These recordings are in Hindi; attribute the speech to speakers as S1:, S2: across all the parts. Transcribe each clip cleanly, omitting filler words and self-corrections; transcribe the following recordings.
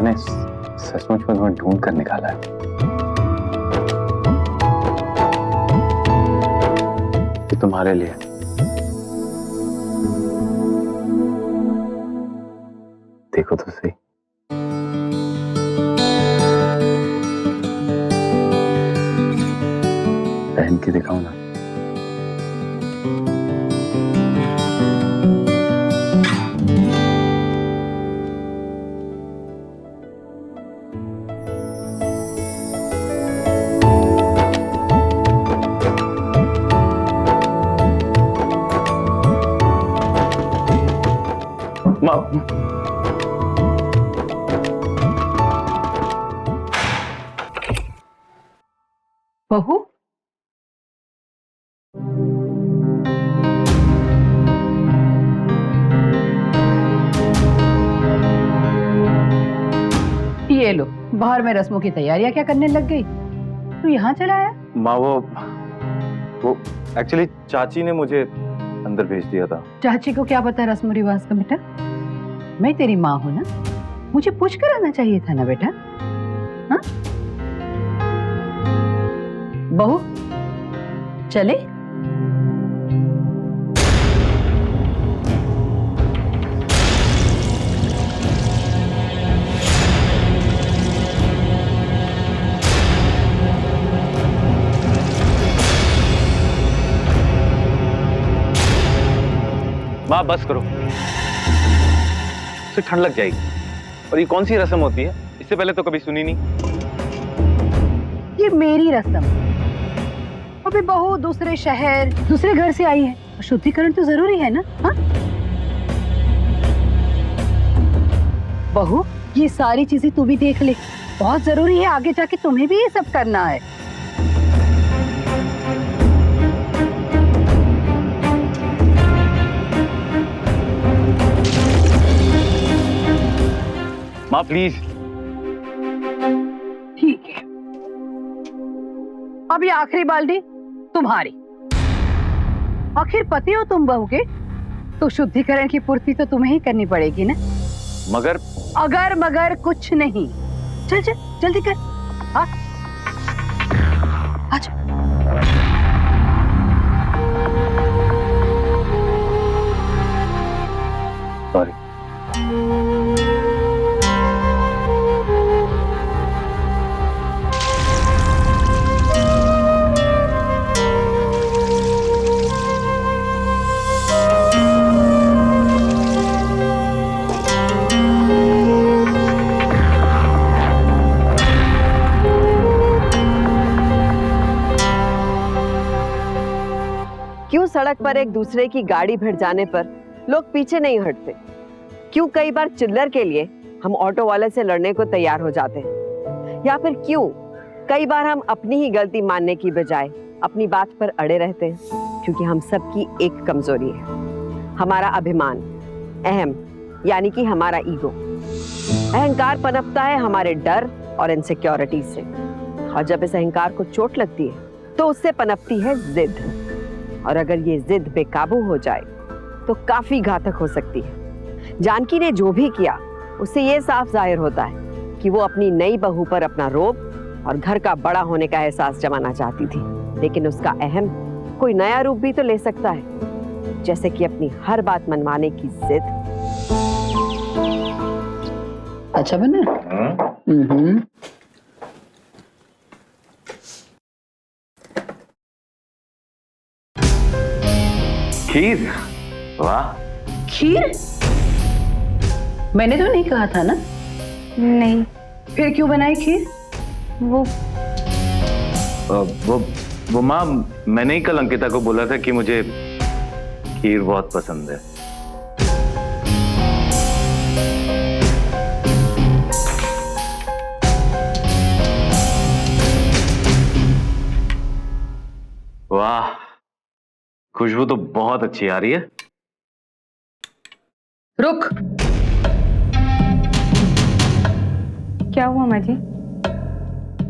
S1: माँ ने सचमुच में तुम्हें ढूंढ कर निकाला है। ये तुम्हारे लिए। देखो तो सही। पहन के दिखाओ ना।
S2: बहू, ये लो, बाहर में रस्मों की तैयारियां क्या करने लग गई? तू यहाँ चला आया?
S1: माँ वो एक्चुअली चाची ने मुझे अंदर भेज दिया था।
S2: चाची को क्या पता रस्म रिवाज का बेटा? मैं तेरी माँ हूँ ना, मुझे पूछ कर आना चाहिए था ना बेटा। हाँ? बहू चले?
S1: माँ बस करो, उसे ठंड लग जाएगी। और ये कौन सी रस्म होती है? इससे पहले तो कभी सुनी नहीं।
S2: ये मेरी रस्म। अभी बहू दूसरे शहर, दूसरे घर से आई है, शुद्धिकरण तो जरूरी है ना? हाँ? बहू, ये सारी चीजें तू भी देख ले, बहुत जरूरी है। आगे जाके तुम्हें भी ये सब करना है।
S1: माँ प्लीज।
S2: ठीक है, अब ये आखिरी बाल्टी तुम्हारी। आखिर पति हो तुम बहू के, तो शुद्धिकरण की पूर्ति तो तुम्हें ही करनी पड़ेगी ना।
S1: मगर
S2: अगर मगर कुछ नहीं। चल चल जल्दी कर। आ आजा।
S1: सॉरी।
S3: क्यों सड़क पर एक दूसरे की गाड़ी भिड़ जाने पर लोग पीछे नहीं हटते? क्यों कई बार चिल्लर के लिए हम ऑटो वाले से लड़ने को तैयार हो जाते हैं? या फिर क्यों कई बार हम अपनी ही गलती मानने की बजाय अपनी बात पर अड़े रहते हैं? क्योंकि हम सबकी एक कमजोरी है, हमारा अभिमान, अहम, यानी कि हमारा ईगो। अहंकार पनपता है हमारे डर और इनसिक्योरिटी से, और जब इस अहंकार को चोट लगती है तो उससे पनपती है जिद। और अगर ये जिद बेकाबू हो जाए तो काफी घातक हो सकती है। जानकी ने जो भी किया उससे ये साफ जाहिर होता है कि वो अपनी नई बहू पर अपना रोब और घर का बड़ा होने का एहसास जमाना चाहती थी। लेकिन उसका अहम कोई नया रूप भी तो ले सकता है, जैसे कि अपनी हर बात मनवाने की जिद।
S2: अच्छा बना?
S1: खीर? वाह।
S2: खीर? मैंने तो नहीं कहा था ना।
S4: नहीं।
S2: फिर क्यों बनाई खीर?
S1: वो माँ, मैंने ही कल अंकिता को बोला था कि मुझे खीर बहुत पसंद है। वाह, खुशबू तो बहुत अच्छी आ रही है।
S2: रुक।
S4: क्या हुआ माँ जी?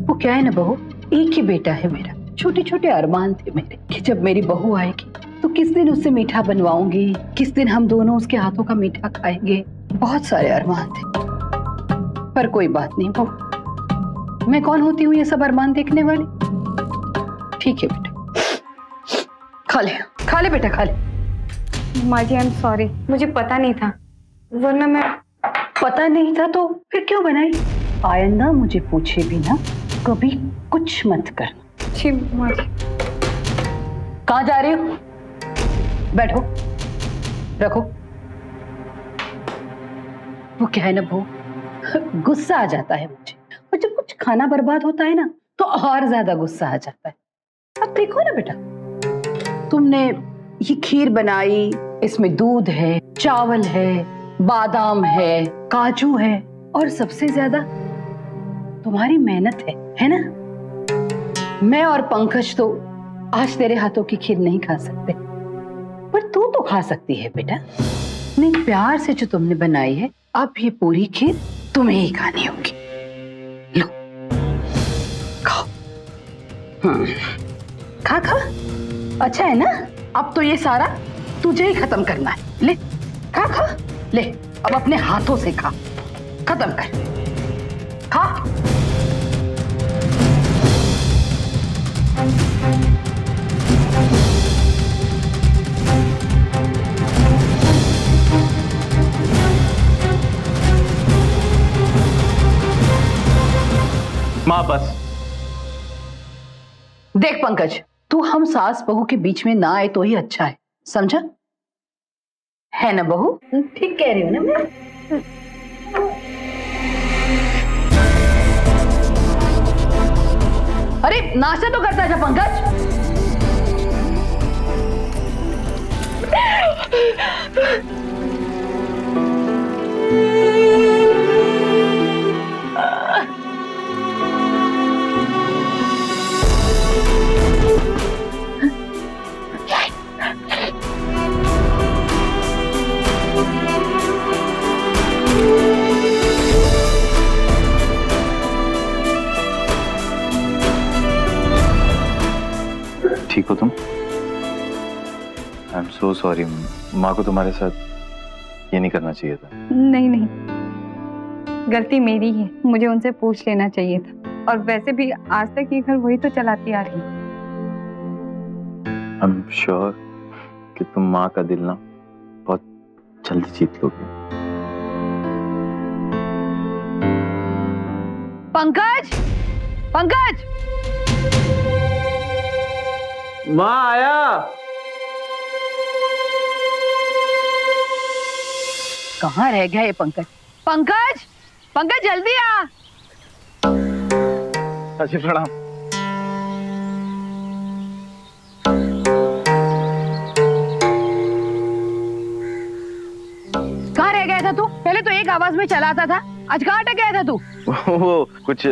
S2: वो क्या है ना बहू, एक ही बेटा है मेरा। छोटे छोटे अरमान थे मेरे कि जब मेरी बहू आएगी तो किस दिन उससे मीठा बनवाऊंगी, किस दिन हम दोनों उसके हाथों का मीठा खाएंगे। बहुत सारे अरमान थे। पर कोई बात नहीं बहू, मैं कौन होती हूँ ये सब अरमान देखने वाली। ठीक है बेटा, खा ले बेटा, खा ले।
S4: माँ जी आई एम सॉरी, मुझे पता नहीं था, वरना मैं।
S2: पता नहीं था तो फिर क्यों बनाई? आइंदा मुझे पूछे भी ना कभी कुछ मत करना।
S4: जी माँ जी।
S2: कहाँ जा रही हो? बैठो, रखो। वो क्या है ना बहू, गुस्सा आ जाता है मुझे, और जब कुछ खाना बर्बाद होता है ना तो और ज्यादा गुस्सा आ जाता है। अब देखो ना बेटा, तुमने ये खीर बनाई, इसमें दूध है, चावल है, बादाम है, काजू है, और सबसे ज्यादा तुम्हारी मेहनत है ना? मैं और पंकज तो आज तेरे हाथों की खीर नहीं खा सकते, पर तू तो खा सकती है बेटा। इतने प्यार से जो तुमने बनाई है, अब ये पूरी खीर तुम्हें ही खानी होगी। लो, खाओ। खा खा, अच्छा है ना? अब तो ये सारा तुझे ही खत्म करना है। ले खा खा, ले अब अपने हाथों से खा, खत्म कर, खा।
S1: माँ बस।
S2: देख पंकज, तू हम सास बहू के बीच में ना आए तो ही अच्छा है, समझा? है ना बहू? ठीक कह रही हूँ ना मैं? अरे नाश्ता तो करता है पंकज।
S1: ठीक हो तुम? I am so sorry. माँ को तुम्हारे साथ ये नहीं करना चाहिए था।
S4: नहीं नहीं, गलती मेरी है, मुझे उनसे पूछ लेना चाहिए था। और वैसे भी आज तक ये घर वही तो चलाती आ रही।
S1: आई एम श्योर कि तुम माँ का दिल ना बहुत जल्दी जीत लोगे।
S2: पंकज, पंकज!
S1: माँ आया।
S2: कहाँ रह गया ये पंकज? पंकज, पंकज जल्दी आ।
S1: चाची प्रणाम।
S2: कहाँ रह गया था तू? पहले तो एक आवाज में चलाता था, आज कहाँ अटक गया था तू?
S1: वो कुछ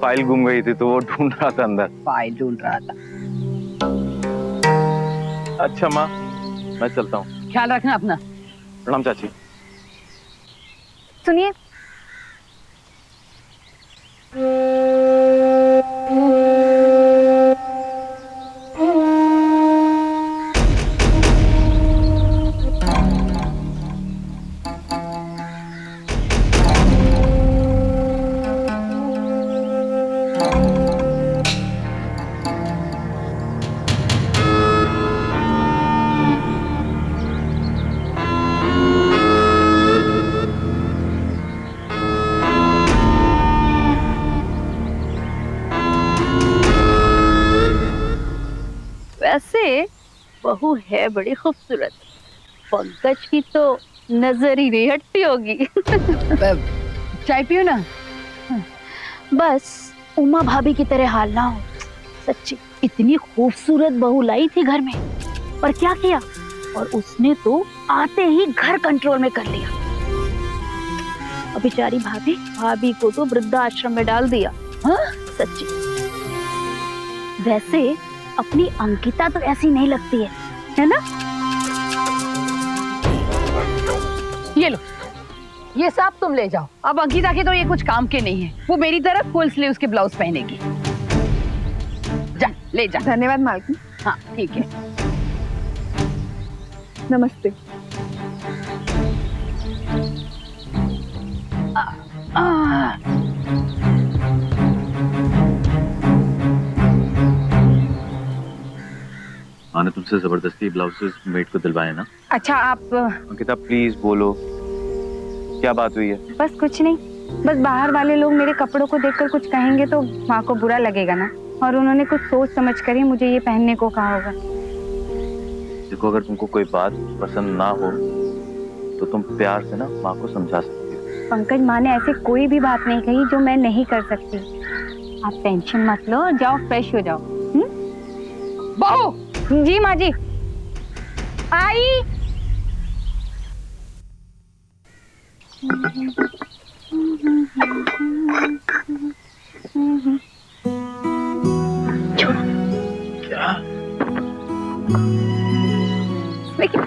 S1: फाइल गुम गई थी तो वो ढूंढ रहा था अंदर।
S2: फाइल ढूंढ रहा था।
S1: अच्छा माँ, मैं चलता हूँ।
S2: ख्याल रखना अपना।
S1: प्रणाम चाची।
S4: सुनिए,
S5: वैसे बहू है बड़ी खूबसूरत, पंकज की तो नजर ही नहीं हटती होगी।
S2: चाय पियो ना।
S5: बस उमा भाभी की तरह हाल ना हो। सच्ची इतनी खूबसूरत बहू लाई थी घर में, पर क्या किया, और उसने तो आते ही घर कंट्रोल में कर लिया। और बेचारी भाभी को तो वृद्धाश्रम में डाल दिया।
S2: हाँ?
S5: सच्ची। वैसे अपनी अंकिता तो ऐसी नहीं लगती है ना?
S2: ये लो, ये सब तुम ले जाओ। अब अंकिता के तो ये कुछ काम के नहीं है, वो मेरी तरफ फुल स्लीव्स के ब्लाउज पहनेगी। जा, ले जा।
S4: धन्यवाद मालकिन।
S2: हाँ ठीक है।
S4: नमस्ते।
S1: माँ ने तुमसे जबरदस्ती ब्लाउजेस मेड को दिलवाए ना?
S4: अच्छा आप
S1: अंकिता प्लीज बोलो, क्या बात हुई है?
S4: बस कुछ नहीं, बस बाहर वाले लोग मेरे कपड़ों को देखकर कुछ कहेंगे तो माँ को बुरा लगेगा ना, और उन्होंने कुछ सोच समझ कर ही मुझे ये पहनने को कहा होगा।
S1: देखो अगर तुमको कोई बात पसंद ना हो तो तुम प्यार से ना माँ को समझा सकती हो।
S4: पंकज, माँ ने ऐसे कोई भी बात नहीं कही जो मैं नहीं कर सकती। आप टेंशन मत लो, जाओ फ्रेश हो जाओ।
S2: बहू,
S4: जी माँ जी। आई।
S1: क्या?
S4: लेकिन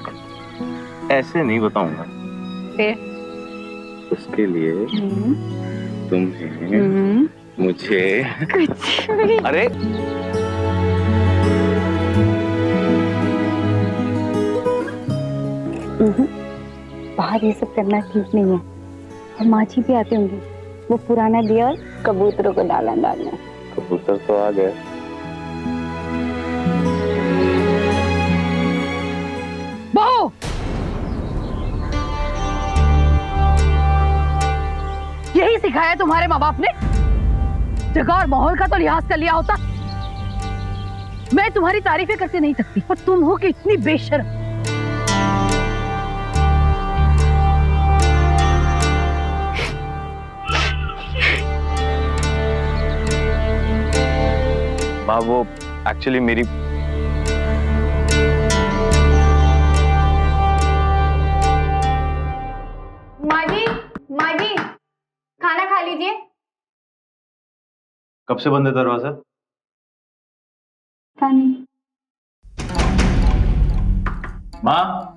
S1: ऐसे नहीं बताऊंगा।
S4: फिर
S1: उसके लिए तुम्हें मुझे
S4: कुछ भी।
S1: अरे
S4: बाहर ये सब करना ठीक नहीं है, और माँ जी भी आते होंगे, वो पुराना दिया और कबूतरों को डालना डालना।
S1: कबूतर तो आ गए।
S2: बहू, यही सिखाया तुम्हारे माँ बाप ने? जगह और माहौल का तो लिहाज कर लिया होता। मैं तुम्हारी तारीफें करके नहीं सकती, पर तुम हो कि इतनी बेशर्म।
S1: माँ वो एक्चुअली मेरी
S4: माँ जी खाना खा लीजिए।
S1: कब से बंद है दरवाजा?
S4: नहीं।
S1: माँ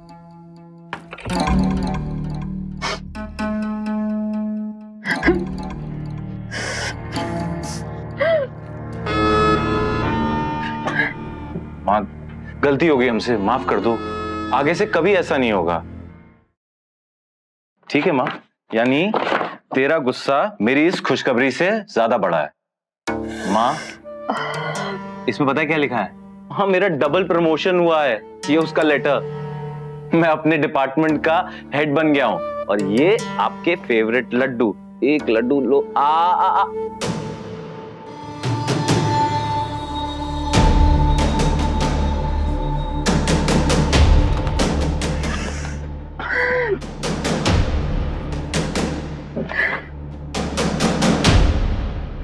S1: माँ गलती हो गई हमसे, माफ कर दो। आगे से कभी ऐसा नहीं होगा, ठीक है माँ? यानी तेरा गुस्सा मेरी इस खुशखबरी से ज्यादा बड़ा है। माँ इसमें पता है क्या लिखा है? हाँ मेरा डबल प्रमोशन हुआ है, ये उसका लेटर। मैं अपने डिपार्टमेंट का हेड बन गया हूं, और ये आपके फेवरेट लड्डू, एक लड्डू लो। आ।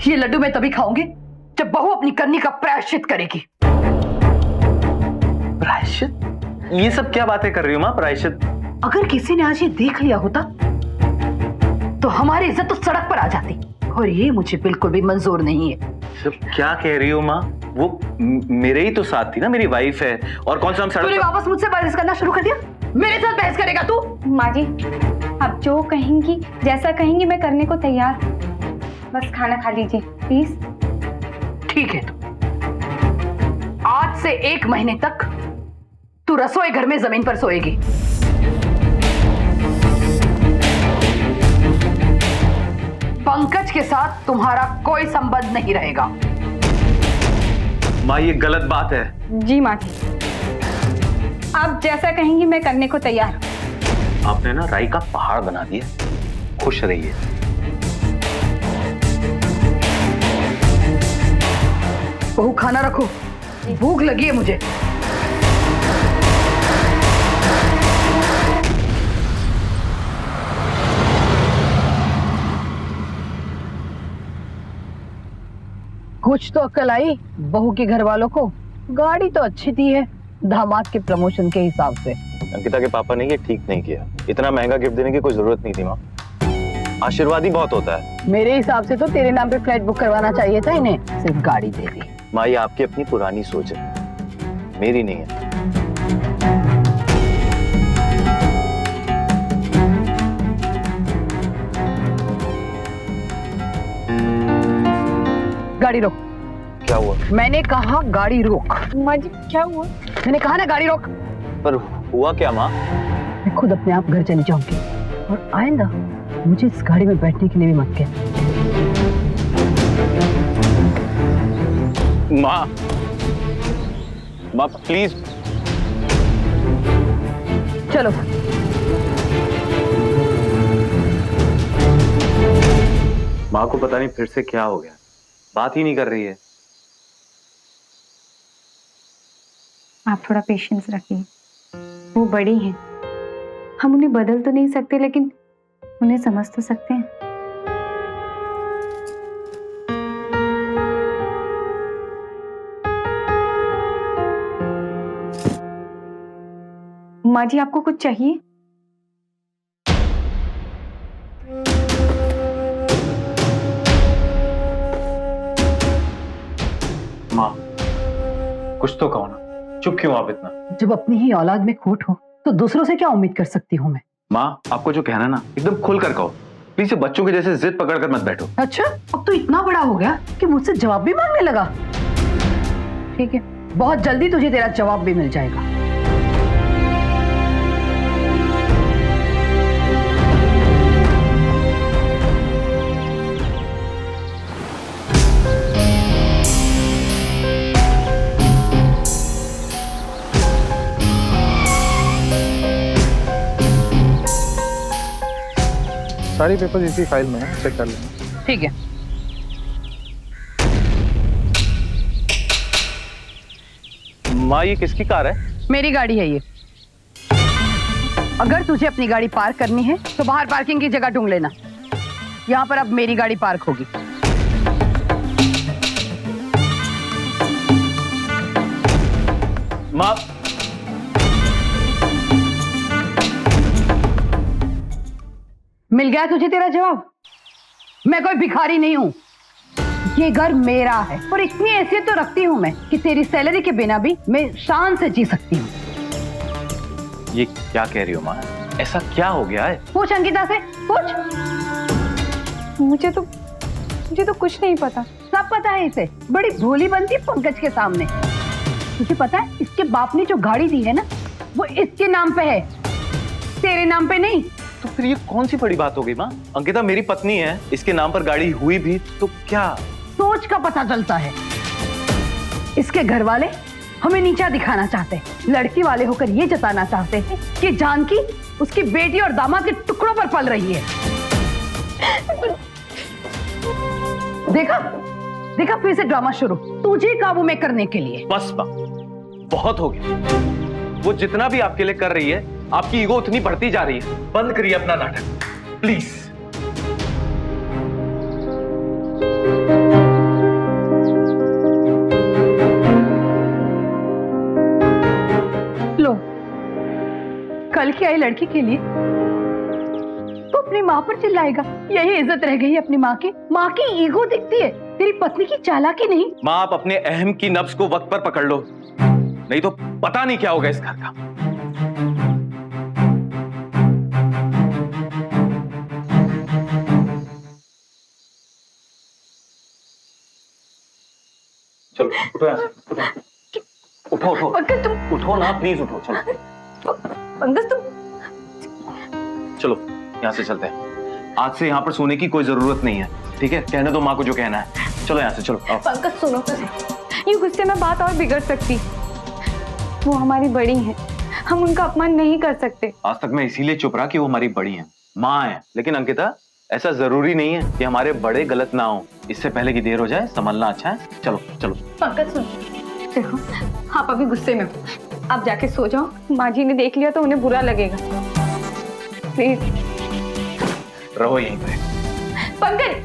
S2: ये लड्डू मैं तभी खाऊंगी जब बहू अपनी करनी का प्रायश्चित करेगी।
S1: प्रायश्चित? ये सब क्या बातें कर रही हो माँ? प्रायश्चित?
S2: अगर किसी ने आज ये देख लिया होता तो हमारी इज्जत तो सड़क पर आ जाती, और ये मुझे बिल्कुल भी मंजूर नहीं है।
S1: सब क्या कह रही हो माँ? वो मेरे ही तो साथ थी ना, मेरी वाइफ है। और कौन सा हम सड़क
S2: तूने
S1: पर...
S2: वापस मुझसे बहस करना शुरू कर दिया? मेरे साथ बहस करेगा तू?
S4: माँ जी आप जो कहेंगी, जैसा कहेंगी मैं करने को तैयार हूँ, बस खाना खा लीजिए प्लीज।
S2: ठीक है, तो आज से 1 महीने तक तू रसोई घर में जमीन पर सोएगी। पंकज के साथ तुम्हारा कोई संबंध नहीं रहेगा।
S1: माँ ये गलत बात है।
S4: जी माँ जी, आप जैसा कहेंगी मैं करने को तैयार हूँ।
S1: आपने ना राई का पहाड़ बना दिया। खुश रहिए।
S2: बहू खाना रखो, भूख लगी है मुझे। कुछ तो अक्ल आई बहू के घर वालों को। गाड़ी तो अच्छी दी है दामाद के प्रमोशन के हिसाब से।
S1: अंकिता के पापा ने ये ठीक नहीं किया। इतना महंगा गिफ्ट देने की कोई जरूरत नहीं थी माँ। आशीर्वाद ही बहुत होता है।
S2: मेरे हिसाब से तो तेरे नाम पे फ्लाइट बुक करवाना चाहिए था इन्हें, सिर्फ गाड़ी दे दी।
S1: माँ ये आपकी अपनी पुरानी सोच है, मेरी नहीं है।
S2: गाड़ी रोक।
S1: क्या हुआ?
S2: मैंने कहा गाड़ी रोक।
S4: माँ जी क्या हुआ?
S2: मैंने कहा ना गाड़ी रोक।
S1: पर हुआ क्या माँ?
S2: मैं खुद अपने आप घर चली जाऊंगी, और आइंदा मुझे इस गाड़ी में बैठने के लिए भी मत कह।
S1: माँ, माँ प्लीज।
S2: चलो।
S1: माँ को पता नहीं फिर से क्या हो गया, बात ही नहीं कर रही है।
S4: आप थोड़ा पेशेंस रखिए, वो बड़ी हैं, हम उन्हें बदल तो नहीं सकते लेकिन उन्हें समझ तो सकते हैं। माँ जी, आपको कुछ चाहिए?
S1: माँ कुछ तो कहो ना, चुप क्यों आप इतना?
S2: जब अपनी ही औलाद में खोट हो तो दूसरों से क्या उम्मीद कर सकती हूँ मैं?
S1: माँ आपको जो कहना है ना एकदम खुल कर कहो, प्लीज ये बच्चों के जैसे जिद पकड़ कर मत बैठो।
S2: अच्छा, अब तो इतना बड़ा हो गया कि मुझसे जवाब भी मांगने लगा। ठीक है, बहुत जल्दी तुझे तेरा जवाब भी मिल जाएगा।
S6: सारी पेपर्स इसी फाइल में है, चेक कर लेना।
S2: ठीक है।
S1: माँ ये किसकी कार है?
S2: मेरी गाड़ी है ये। अगर तुझे अपनी गाड़ी पार्क करनी है तो बाहर पार्किंग की जगह ढूंढ लेना। यहाँ पर अब मेरी गाड़ी पार्क होगी।
S1: माँ
S2: मिल गया तुझे तेरा जवाब? मैं कोई भिखारी नहीं हूँ, ये घर मेरा है और इतनी हैसियत तो रखती हूँ मैं कि तेरी सैलरी के बिना भी मैं शान से जी सकती हूँ।
S1: ये क्या कह रही हो माँ? ऐसा क्या हो गया है?
S2: पूछ अंकिता से, पूछ।
S4: मुझे तो कुछ नहीं पता।
S2: सब पता है इसे, बड़ी भोली बनती पंकज के सामने। तुझे पता है इसके बाप ने जो गाड़ी दी है ना, वो इसके नाम पे है, तेरे नाम पे नहीं।
S1: तो फिर ये कौन सी बड़ी बात हो गई माँ? अंकिता मेरी पत्नी है, इसके नाम पर गाड़ी हुई भी तो क्या?
S2: सोच का पता चलता है। इसके घर वाले हमें नीचा दिखाना चाहते हैं, लड़की वाले होकर ये जताना चाहते हैं कि जानकी उसकी बेटी और दामाद के टुकड़ों पर पल रही है। देखा देखा, फिर से ड्रामा शुरू, तुझे काबू में करने के लिए।
S1: बस माँ, बहुत हो गया। वो जितना भी आपके लिए कर रही है, आपकी ईगो उतनी बढ़ती जा रही है। बंद करिए अपना नाटक प्लीज।
S2: लो, कल की आई लड़की के लिए तो अपनी माँ पर चिल्लाएगा, यही इज्जत रह गई है अपनी माँ की। माँ की ईगो दिखती है, तेरी पत्नी की चालाकी नहीं।
S1: माँ आप अपने अहम की नब्ज को वक्त पर पकड़ लो, नहीं तो पता नहीं क्या होगा इस घर का। चलो उठो यहाँ से, उठो उठो
S4: पंकज तुम,
S1: उठो ना प्लीज, उठो चलो
S4: पंकज तुम।
S1: चलो यहाँ से चलते हैं। आज से यहाँ पर सोने की कोई जरूरत नहीं है, ठीक है? कहने दो माँ को जो कहना है। चलो यहाँ से चलो। आओ।
S4: पंकज सुनो, ये गुस्से में बात और बिगड़ सकती। वो हमारी बड़ी हैं, हम उनका अपमान नहीं कर सकते।
S1: आज तक मैं इसीलिए चुप रहा कि वो हमारी बड़ी हैं, माँ है। लेकिन अंकिता ऐसा जरूरी नहीं है कि हमारे बड़े गलत ना हो। इससे पहले की देर हो जाए, संभलना अच्छा है। चलो चलो।
S4: पंकज सुनो, देखो आप अभी गुस्से में हो, आप जाके सो जाओ। माँ जी ने देख लिया तो उन्हें बुरा लगेगा। प्लीज
S1: रहो यहीं पे।
S4: पंकज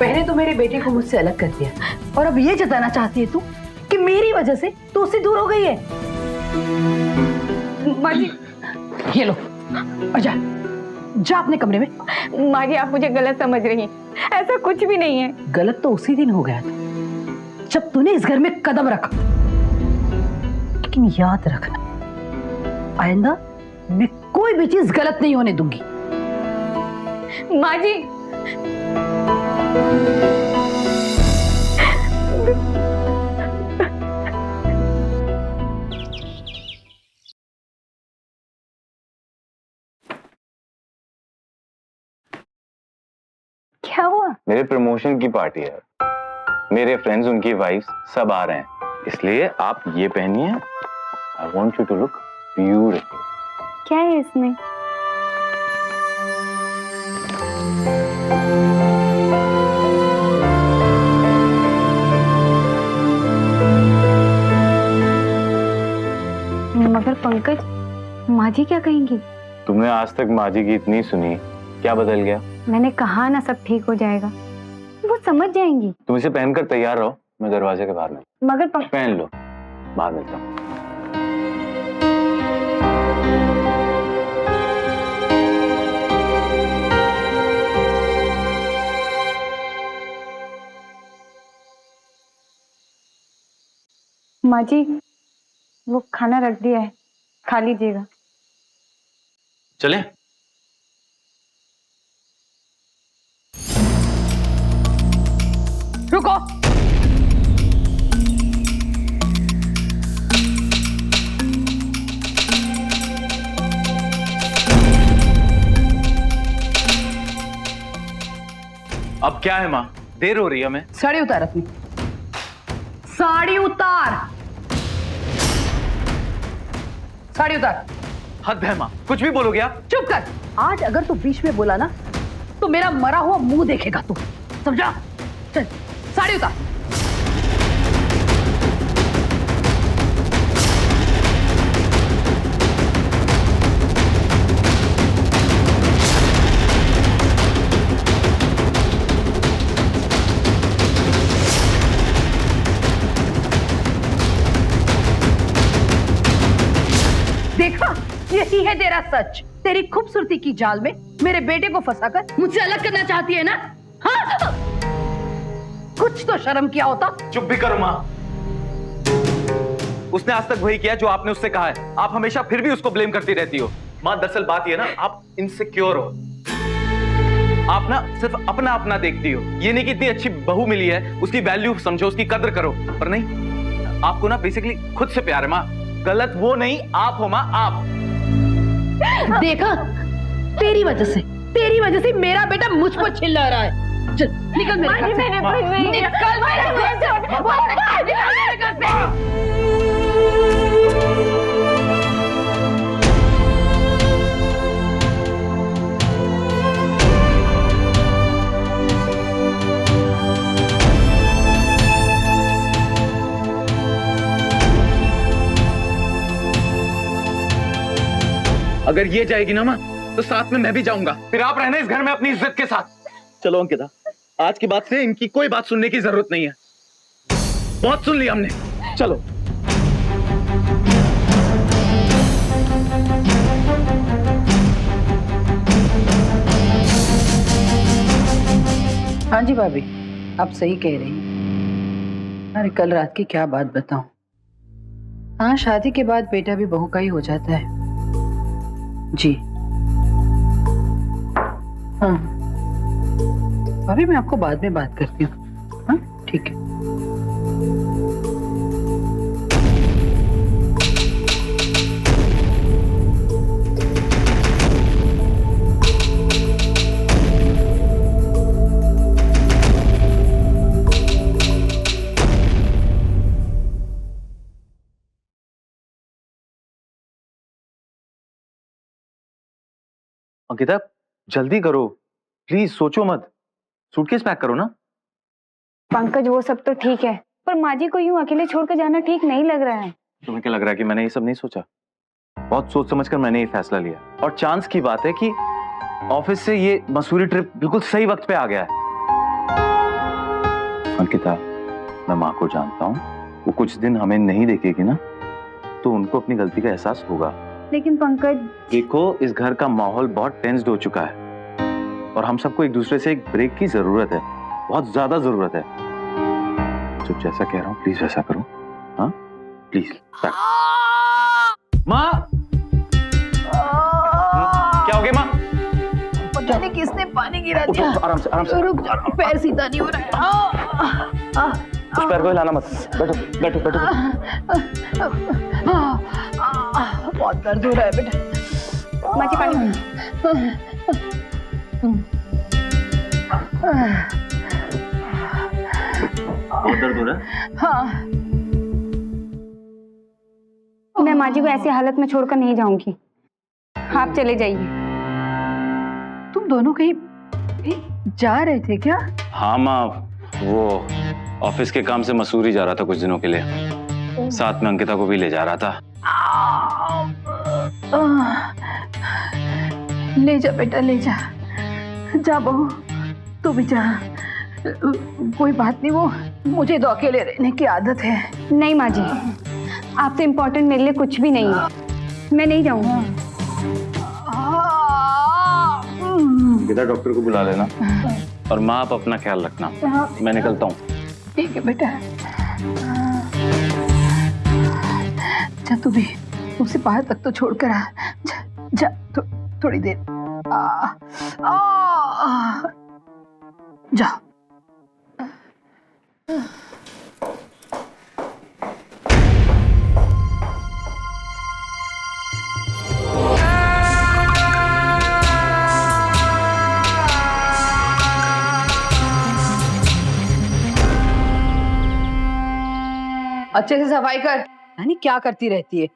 S2: पहले तो मेरे बेटे को मुझसे अलग कर दिया और अब ये जताना चाहती है तू कि मेरी वजह से तू उससे दूर हो गई है।
S4: माँ जी,
S2: ये लो और जा जा अपने कमरे में।
S4: माँ जी आप मुझे गलत समझ रही हैं, ऐसा कुछ भी नहीं है।
S2: गलत तो उसी दिन हो गया था जब तूने इस घर में कदम रखा, लेकिन याद रखना आइंदा मैं कोई भी चीज गलत नहीं होने दूंगी।
S4: माँ जी क्या हुआ?
S1: मेरे प्रमोशन की पार्टी है, मेरे फ्रेंड्स, उनकी वाइफ्स सब आ रहे हैं, इसलिए आप ये पहनिए। I want you to look beautiful.
S4: क्या है इसमें? मगर पंकज, माँ जी क्या कहेंगी?
S1: तुमने आज तक माँ जी की इतनी सुनी, क्या बदल गया?
S4: मैंने कहा ना सब ठीक हो जाएगा, वो समझ जाएंगी।
S1: तुम इसे पहनकर तैयार रहो, मैं दरवाजे के बाहर मिलता
S4: मगर
S1: हूं। पहन लो, बाहर मिलता हूँ।
S4: माँ जी, वो खाना रख दिया है, खा लीजिएगा।
S1: चले?
S2: रुको।
S1: अब क्या है माँ, देर हो रही है हमें।
S2: साड़ी उतार अपनी, साड़ी उतार, साड़ी उतार।
S1: हद है माँ, कुछ भी बोलोगे आप।
S2: चुप कर। आज अगर तू बीच में बोला ना तो मेरा मरा हुआ मुंह देखेगा तू, समझा? चल साड़ी उतार। देखा, यही है तेरा सच। तेरी खूबसूरती की जाल में मेरे बेटे को फंसाकर मुझसे अलग करना चाहती है ना? हाँ? कुछ तो शर्म किया होता।
S1: चुप भी करो माँ। उसने आज तक वही किया जो आपने उससे कहा है। आप हमेशा फिर भी उसको ब्लेम करती रहती हो। माँ, दरअसल बात ये ना, आप इनसिक्योर हो। आप ना सिर्फ अपना अपना देखती हो। ये नहीं कि इतनी अच्छी बहू मिली है, उसकी वैल्यू समझो, उसकी कदर करो। पर नहीं, आपको ना बेसिकली खुद से प्यार है माँ। गलत वो नहीं, आप हो माँ, आप।
S2: देखा, तेरी वजह से मेरा बेटा मुझ पर चिल्ला रहा है। चल निकल मेरे घर से। निकल मेरे घर से।
S1: अगर ये जाएगी ना माँ, तो साथ में मैं भी जाऊंगा। फिर आप रहना इस घर में अपनी इज्जत के साथ। चलो अंकिता, आज के बाद से इनकी कोई बात सुनने की जरूरत नहीं है। बहुत सुन लिया हमने, चलो।
S2: हाँ जी भाभी, आप सही कह रही हैं। अरे कल रात की क्या बात बताऊं। हाँ, शादी के बाद बेटा भी बहू का ही हो जाता है। जी हाँ भाभी, मैं आपको बाद में बात करती हूँ। हाँ ठीक है।
S1: अंकिता, जल्दी करो प्लीज, सोचो मत। सूटकेस पैक करो ना।
S4: पंकज, वो सब तो ठीक है, पर माँ जी को यूं अकेले छोड़कर जाना ठीक नहीं लग रहा है।
S1: तुम्हें क्या लग रहा है कि मैंने ये सब नहीं सोचा? बहुत सोच समझकर मैंने ये फैसला लिया। और चांस की बात है कि ऑफिस से ये मसूरी ट्रिप बिल्कुल सही वक्त पे आ गया है। अंकिता, मैं माँ को जानता हूँ, वो कुछ दिन हमें नहीं देखेगी ना, तो उनको अपनी गलती का एहसास होगा।
S4: लेकिन पंकज,
S1: देखो, इस घर का माहौल बहुत टेंस्ड हो चुका है और हम सबको एक दूसरे से एक ब्रेक की जरूरत है, बहुत ज्यादा जरूरत है। जो जैसा कह रहा हूँ प्लीज वैसा करो। हाँ प्लीज। माँ, क्या हो गया माँ?
S2: पता नहीं किसने पानी गिरा दिया।
S1: आराम से, आराम से।
S2: रुक जा, पैर सीधा नहीं हो रहा है।
S1: उस पैर को हिलाना मत। बैठो बैठो बैठो।
S2: बहुत दर्द हो रहा है बेटा।
S4: माँ जी पानी।
S1: बहुत दर्द हो रहा है?
S2: हाँ,
S4: मैं माँ जी को ऐसी हालत में छोड़कर नहीं जाऊंगी, आप चले जाइए।
S2: तुम दोनों कहीं जा रहे थे क्या?
S1: हाँ माँ, वो ऑफिस के काम से मसूरी जा रहा था कुछ दिनों के लिए, साथ में अंकिता को भी ले जा रहा था।
S2: ले जा बेटा, ले जा, जा बहू, तू भी जा। कोई बात नहीं, वो मुझे तो अकेले रहने की आदत है।
S4: नहीं माँ जी, आपसे इम्पोर्टेंट मेरे लिए कुछ भी नहीं है, मैं नहीं जाऊंगी।
S1: अंकिता डॉक्टर को बुला लेना, और माँ आप अपना ख्याल रखना, मैं निकलता हूँ।
S2: ठीक है बेटा, जा तू भी, उसे बाहर तक तो छोड़कर आ। जा, जा थोड़ी देर। जा। अच्छे से सफाई कर। यानी क्या करती रहती है?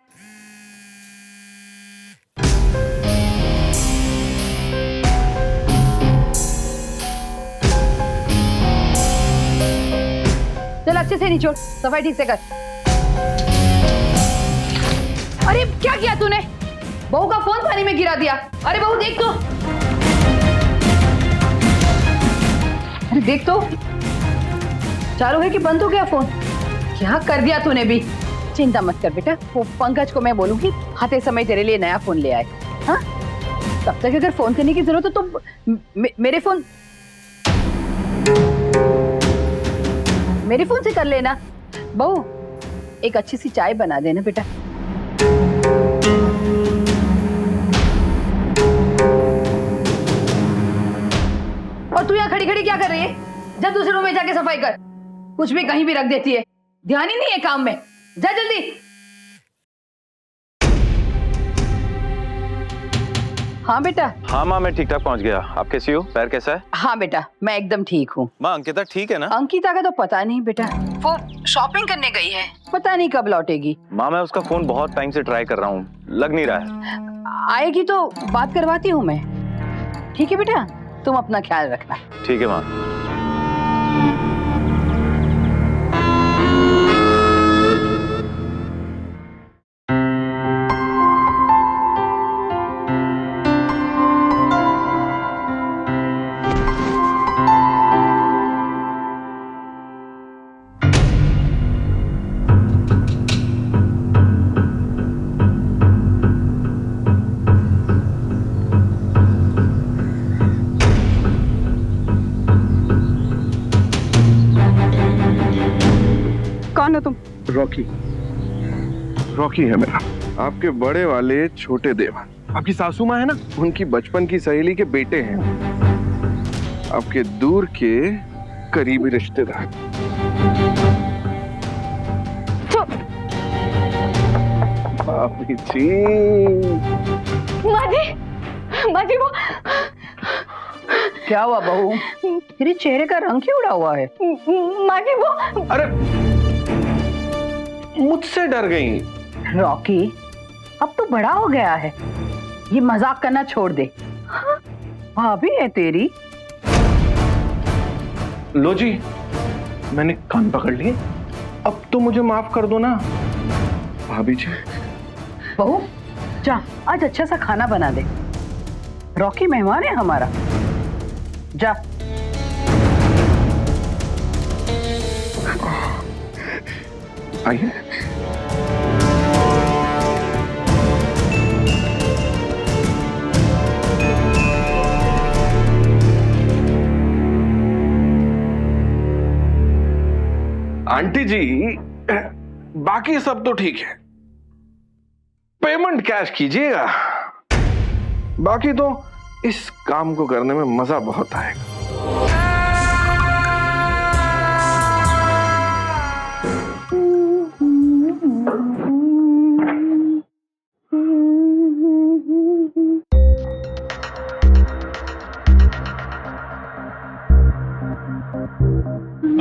S2: चल अच्छे से निचोड़, सफाई ठीक से कर। अरे क्या किया तूने? बहू का फोन पानी में गिरा दिया। अरे बहू देख तो, अरे देख तो, चालू है कि बंद हो गया फोन? क्या कर दिया तूने भी? चिंता मत कर बेटा, वो पंकज को मैं बोलूंगी आते समय तेरे लिए नया फोन ले आए। हाँ, तब तक अगर फोन करने की जरूरत हो तो मेरे फोन से कर लेना। बहू एक अच्छी सी चाय बना देना बेटा। और तू यहाँ खड़ी खड़ी क्या कर रही है? जा दूसरे रूम में जाके सफाई कर। कुछ भी कहीं भी रख देती है, ध्यान ही नहीं है काम में। जा जल्दी। हाँ बेटा।
S1: हाँ माँ, मैं ठीक ठाक पहुँच गया। आप कैसी हो? पैर कैसा है?
S2: हाँ बेटा, मैं एकदम ठीक हूँ।
S1: माँ अंकिता ठीक है ना?
S2: अंकिता का तो पता नहीं बेटा, वो शॉपिंग करने गई है, पता नहीं कब लौटेगी।
S1: माँ मैं उसका फोन बहुत टाइम से ट्राई कर रहा हूँ, लग नहीं रहा है।
S2: आएगी तो बात करवाती हूँ मैं। ठीक है बेटा, तुम अपना ख्याल रखना।
S1: ठीक है माँ।
S4: कौन हो तुम?
S6: रॉकी, रॉकी है मेरा, आपके बड़े वाले छोटे देवा। आपकी सासू माँ है ना, उनकी बचपन की सहेली के बेटे हैं। आपके दूर के करीबी रिश्तेदार। भाभी जी।
S4: माँ जी वो
S2: क्या हुआ बहू? तेरे चेहरे का रंग क्यों उड़ा हुआ है?
S4: माँ जी वो,
S6: अरे मुझसे डर गई।
S2: रॉकी अब तो बड़ा हो गया है, ये मजाक करना छोड़ दे। भाभी है तेरी।
S6: लो जी, मैंने कान पकड़ लिए, अब तो मुझे माफ कर दो ना भाभी जी।
S2: बहू जा, आज अच्छा सा खाना बना दे, रॉकी मेहमान है हमारा। जा।
S6: आइए। आंटी जी, बाकी सब तो ठीक है, पेमेंट कैश कीजिएगा, बाकी तो इस काम को करने में मजा बहुत आएगा।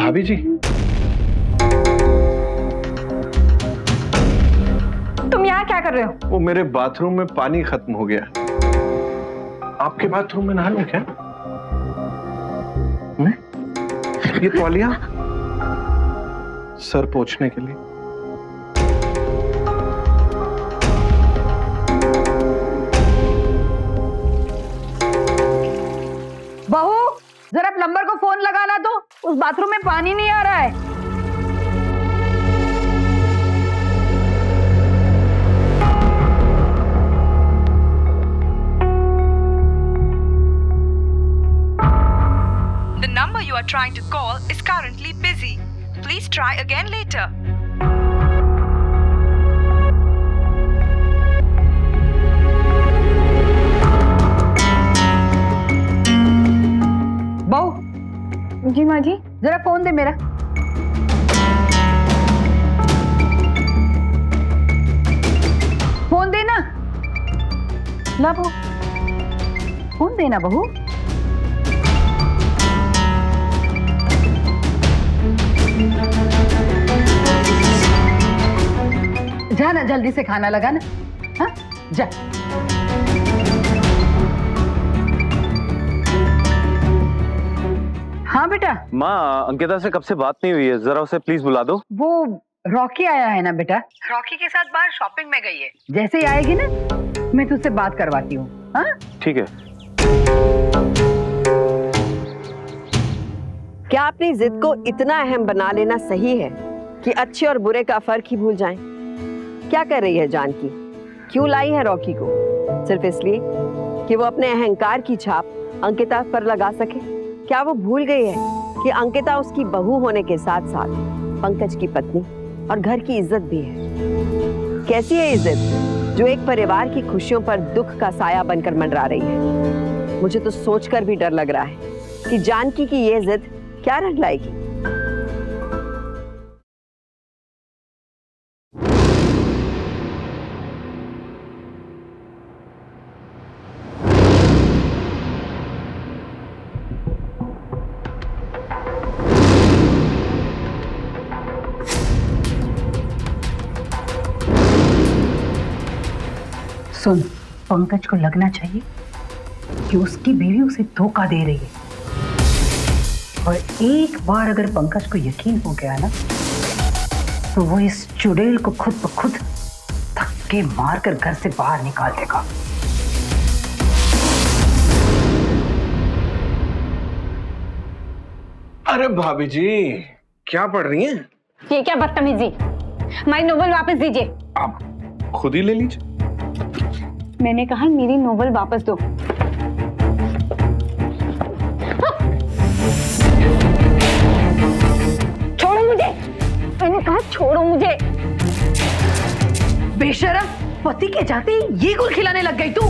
S6: भाभी जी,
S4: तुम यहाँ क्या कर रहे हो?
S6: वो मेरे बाथरूम में पानी खत्म हो गया। आपके बाथरूम में नहा लूं क्या? ये तौलिया सर पोंछने के लिए।
S2: बहू, जरा प्लम्बर को फोन लगाना तो, उस बाथरूम में पानी नहीं आ रहा है।
S7: The number you are trying to call is currently busy. Please try again later.
S2: बहू,
S4: जी माँ जी।
S2: जरा फोन दे मेरा। फोन देना। ला बहू, फोन देना बहू। जा ना, जल्दी से खाना लगा ना। हाँ, जा। हाँ बेटा।
S1: माँ, अंकिता से कब से बात नहीं हुई है, जरा उसे प्लीज बुला दो।
S2: वो रॉकी आया है ना बेटा, रॉकी के साथ बाहर शॉपिंग में गई है। जैसे ही आएगी ना, मैं तुझसे बात करवाती हूँ। हाँ
S1: ठीक है।
S3: क्या अपनी जिद को इतना अहम बना लेना सही है कि अच्छे और बुरे का फर्क ही भूल जाएं? क्या कर रही है जानकी? क्यों लाई है रॉकी को? सिर्फ इसलिए कि वो अपने अहंकार की छाप अंकिता पर लगा सके? क्या वो भूल गई है कि अंकिता उसकी बहू होने के साथ साथ पंकज की पत्नी और घर की इज्जत भी है? कैसी है इज्जत जो एक परिवार की खुशियों पर दुख का साया बनकर मंडरा रही है? मुझे तो सोचकर भी डर लग रहा है कि जानकी की ये जिद क्या रंग लाएगी।
S2: सुन, पंकज को लगना चाहिए कि उसकी बीवी उसे धोखा दे रही है, और एक बार अगर पंकज को यकीन हो गया ना, तो वो इस चुड़ैल को खुद ब खुद धक्के मारकर घर से बाहर निकाल देगा।
S6: अरे भाभी जी, क्या पढ़ रही हैं?
S4: ये क्या बदतमीजी? हमारी नोवेल वापस दीजिए।
S6: आप खुद ही ले लीजिए।
S4: मैंने कहा मेरी नोवेल वापस दो। छोड़ो मुझे, मैंने कहा छोड़ो मुझे।
S2: बेशरम, पति के जाते ही ये गुल खिलाने लग गई तू।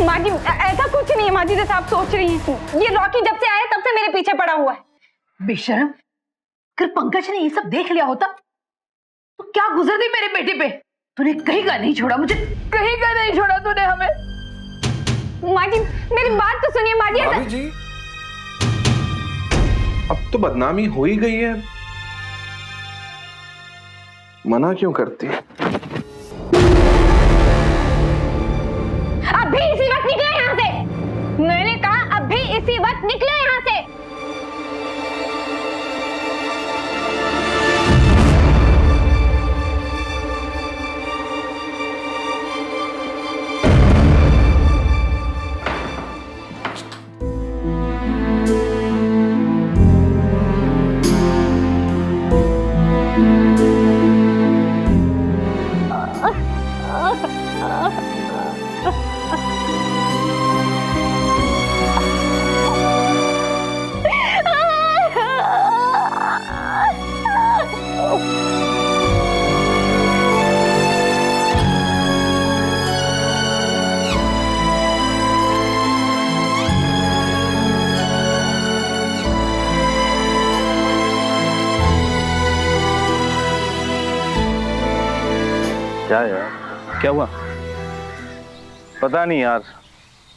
S4: माँ जी, ऐसा कुछ नहीं है माँ जी जैसा आप सोच रही हैं। ये रॉकी जब से आया तब से मेरे पीछे पड़ा हुआ है।
S2: बेशरम, अगर पंकज ने ये सब देख लिया होता तो क्या गुजरती मेरे बेटे पे। तूने कहीं का नहीं छोड़ा मुझे, कहीं का नहीं छोड़ा तूने हमें।
S4: माँ जी, मेरी बात तो सुनिए माँ जी।
S6: भाभी जी, अब तो बदनामी हो ही गई है, मना क्यों करती है?
S4: अभी इसी वक्त निकले यहाँ से। मैंने कहा अभी इसी वक्त निकले यहाँ से।
S1: क्या यार, क्या हुआ? पता नहीं यार,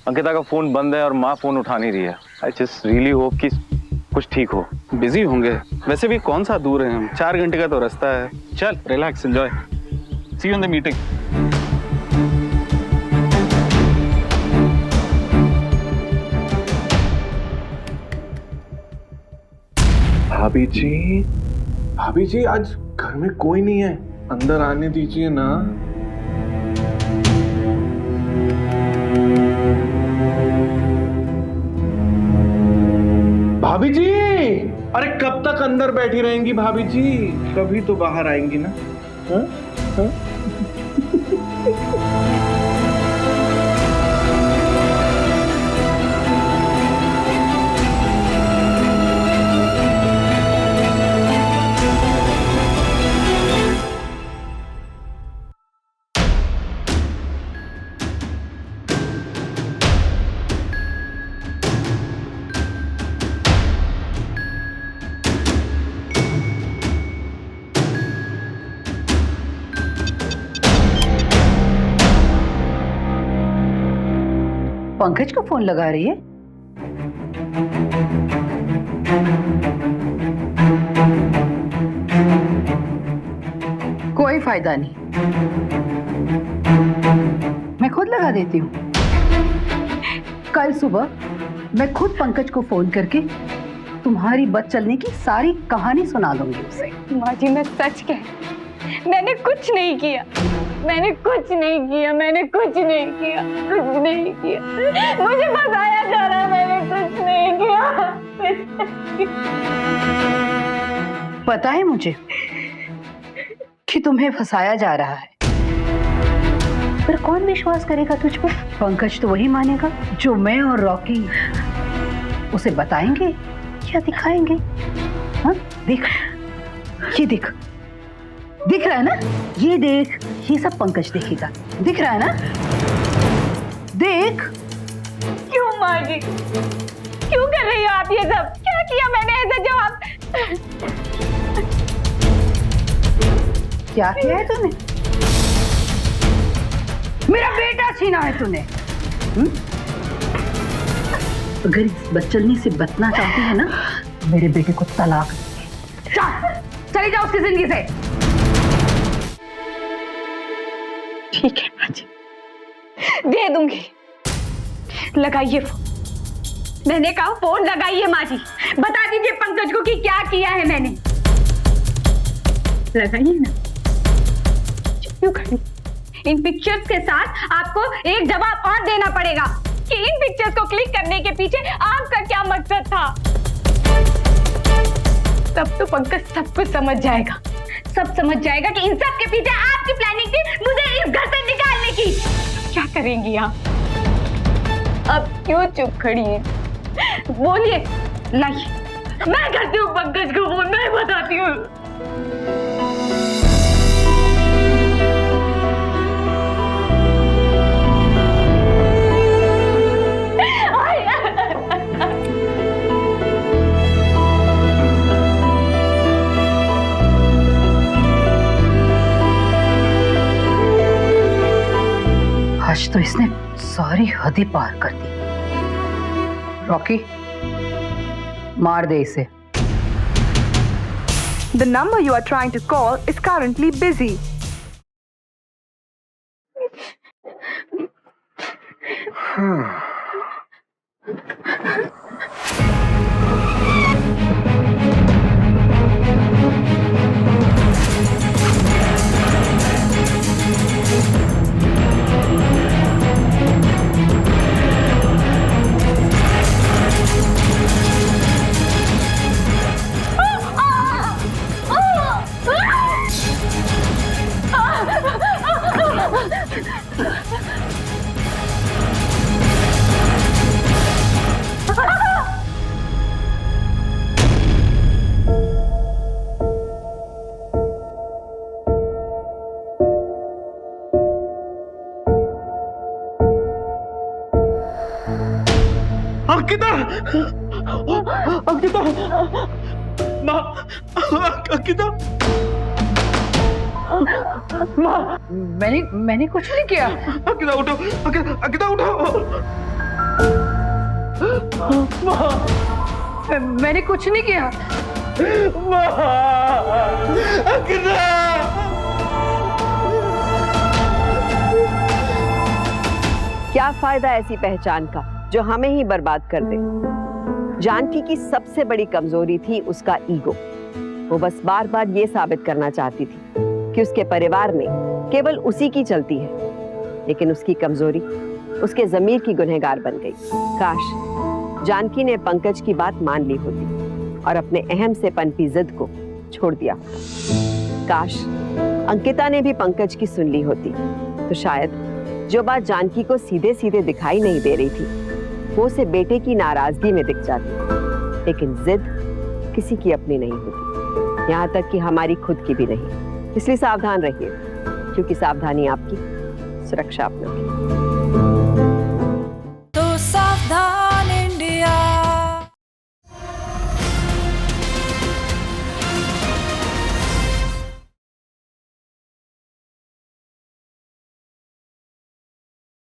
S1: अंकिता का फोन बंद है और माँ फोन उठा नहीं रही है। आई जस्ट रियली होप कि कुछ ठीक हो।
S8: बिजी होंगे, वैसे भी कौन सा दूर है, हम 4 घंटे का तो रास्ता है। चल relax, enjoy, see you in the meeting.
S6: भाभी जी आज घर में कोई नहीं है, अंदर आने दीजिए ना। भाभी जी, अरे कब तक अंदर बैठी रहेंगी भाभी जी, कभी तो बाहर आएंगी ना। हाँ? हाँ?
S2: पंकज को फोन लगा रही है। कोई फायदा नहीं, मैं खुद लगा देती हूँ। कल सुबह मैं खुद पंकज को फोन करके तुम्हारी बस चलने की सारी कहानी सुना दूंगी उसे।
S4: माँ जी मैं सच कह, मैंने कुछ नहीं किया, मैंने कुछ नहीं किया, मैंने कुछ नहीं किया, कुछ नहीं किया। मुझे फंसाया जा रहा है, मैंने कुछ नहीं किया।
S2: पता है मुझे कि तुम्हें फंसाया जा रहा है, पर कौन विश्वास करेगा तुझ पर? पंकज तो वही मानेगा जो मैं और रॉकी उसे बताएंगे या दिखाएंगे। हाँ देख, ये देख, दिख रहा है ना, ये देख, ये सब पंकज देखेगा। दिख रहा है ना, देख।
S4: क्यों माँ जी, क्यों कर रही हो आप ये सब? क्या किया मैंने ऐसा जो आप?
S2: क्या किया है तूने? मेरा बेटा छीना है तूने। अगर इस बदचलनी से बचना चाहती है ना, मेरे बेटे को तलाक दे। चली जाओ उसकी जिंदगी से।
S4: ठीक है माँ जी, दे दूंगी। लगाइए फोन, मैंने कहा फोन लगाइए माँ जी, बता दीजिए पंकज को कि क्या किया है मैंने। लगाइए ना, क्यों खड़ी? इन पिक्चर्स के साथ आपको एक जवाब और देना पड़ेगा कि इन पिक्चर्स को क्लिक करने के पीछे आपका क्या मकसद था। तब तो पंकज सब कुछ समझ जाएगा, सब समझ जाएगा कि इन सब के पीछे आपकी प्लानिंग थी मुझे इस घर से निकालने की। क्या करेंगी आप? अब क्यों चुप खड़ी हैं? बोलिए, लाइए, मैं करती हूँ पंकज को फोन, मैं बताती हूँ।
S2: आज तो इसने सारी हदें पार कर दी। रॉकी, मार दे इसे।
S7: The number you are trying to call is currently busy.
S6: Ankita, Ankita, माँ, अंकिता,
S2: मैंने कुछ नहीं किया।
S6: अंकिता उठो, अंकिता उठो।
S2: मैंने कुछ नहीं किया।
S3: क्या फायदा ऐसी पहचान का जो हमें ही बर्बाद कर दे। जानकी की सबसे बड़ी कमजोरी थी उसका ईगो। वो बस बार बार ये साबित करना चाहती थी कि उसके परिवार में केवल उसी की चलती है, लेकिन उसकी कमजोरी उसके जमीर की गुनहगार बन गई। काश जानकी ने पंकज की बात मान ली होती और अपने अहम से पनपी जिद को छोड़ दिया। काश अंकिता ने भी पंकज की सुन ली होती तो शायद जो बात जानकी को सीधे सीधे दिखाई नहीं दे रही थी वो उसे बेटे की नाराजगी में दिख जाती। लेकिन जिद किसी की अपनी नहीं होती, यहाँ तक कि हमारी खुद की भी नहीं। इसलिए सावधान रहिए, क्योंकि सावधानी आपकी, सुरक्षा अपनों की।